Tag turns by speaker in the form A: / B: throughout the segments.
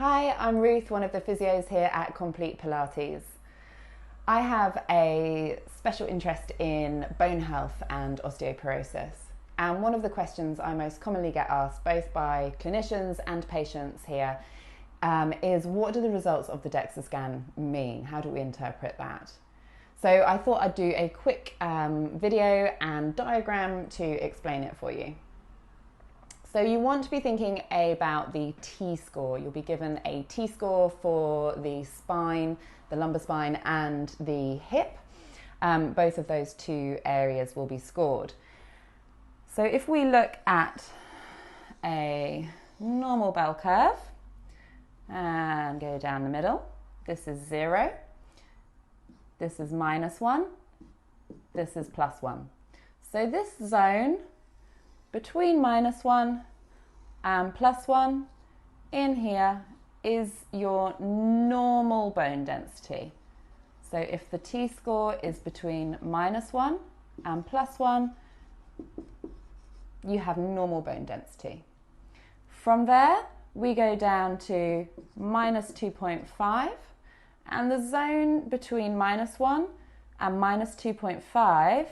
A: Hi, I'm Ruth, one of the physios here at Complete Pilates. I have a special interest in bone health and osteoporosis. And one of the questions I most commonly get asked, both by clinicians and patients here, is what do the results of the DEXA scan mean? How do we interpret that? So I thought I'd do a quick video and diagram to explain it for you. So you want to be thinking about the T-score. You'll be given a T-score for the spine, the lumbar spine and the hip. Both of those two areas will be scored. So if we look at a normal bell curve and go down the middle, this is 0, this is -1, this is +1. So this zone between -1 and +1 in here is your normal bone density. So if the T-score is between -1 and +1, you have normal bone density. From there, we go down to -2.5, and the zone between -1 and -2.5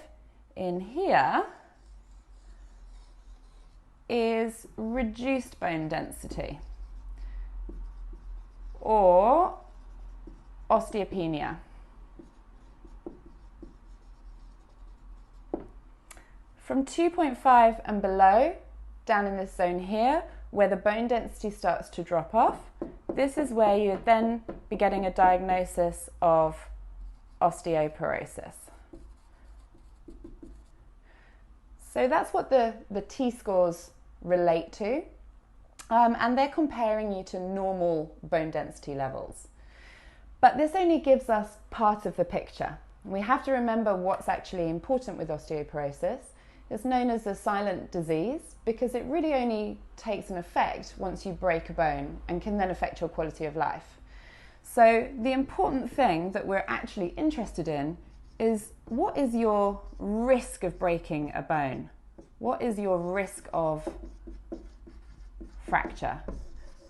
A: in here is reduced bone density or osteopenia. From 2.5 and below, down in this zone here, where the bone density starts to drop off, this is where you would then be getting a diagnosis of osteoporosis. So that's what the T-scores relate to, and they're comparing you to normal bone density levels. But this only gives us part of the picture. We have to remember what's actually important with osteoporosis. It's known as a silent disease because it really only takes an effect once you break a bone and can then affect your quality of life. So the important thing that we're actually interested in is what is your risk of breaking a bone? What is your risk of fracture?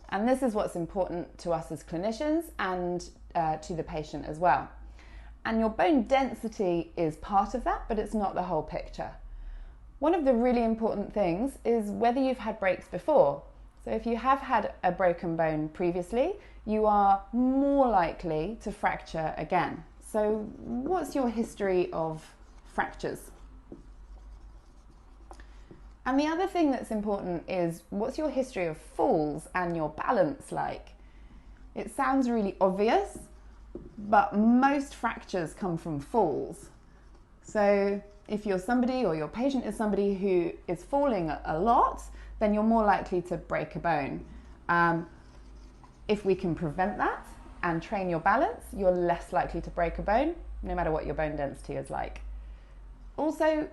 A: And this is what's important to us as clinicians and to the patient as well. And your bone density is part of that, but it's not the whole picture. One of the really important things is whether you've had breaks before. So if you have had a broken bone previously, you are more likely to fracture again. So what's your history of fractures? And the other thing that's important is what's your history of falls and your balance like? It sounds really obvious, but most fractures come from falls. So if you're somebody or your patient is somebody who is falling a lot, then you're more likely to break a bone. If we can prevent that and train your balance, you're less likely to break a bone, no matter what your bone density is like. Also,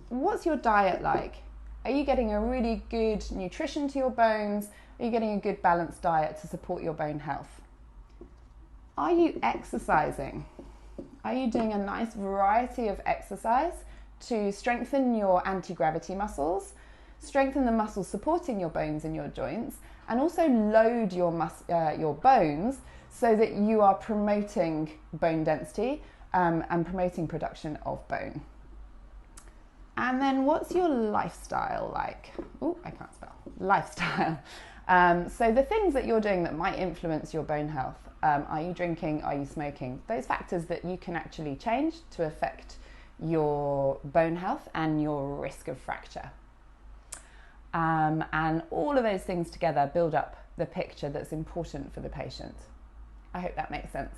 A: what's your diet like? Are you getting a really good nutrition to your bones? Are you getting a good balanced diet to support your bone health? Are you exercising? Are you doing a nice variety of exercise to strengthen your anti-gravity muscles, strengthen the muscles supporting your bones and your joints, and also load your bones so that you are promoting bone density and promoting production of bone? And then what's your lifestyle like? Oh, I can't spell. Lifestyle. So the things that you're doing that might influence your bone health. Are you drinking? Are you smoking? Those factors that you can actually change to affect your bone health and your risk of fracture. And all of those things together build up the picture that's important for the patient. I hope that makes sense.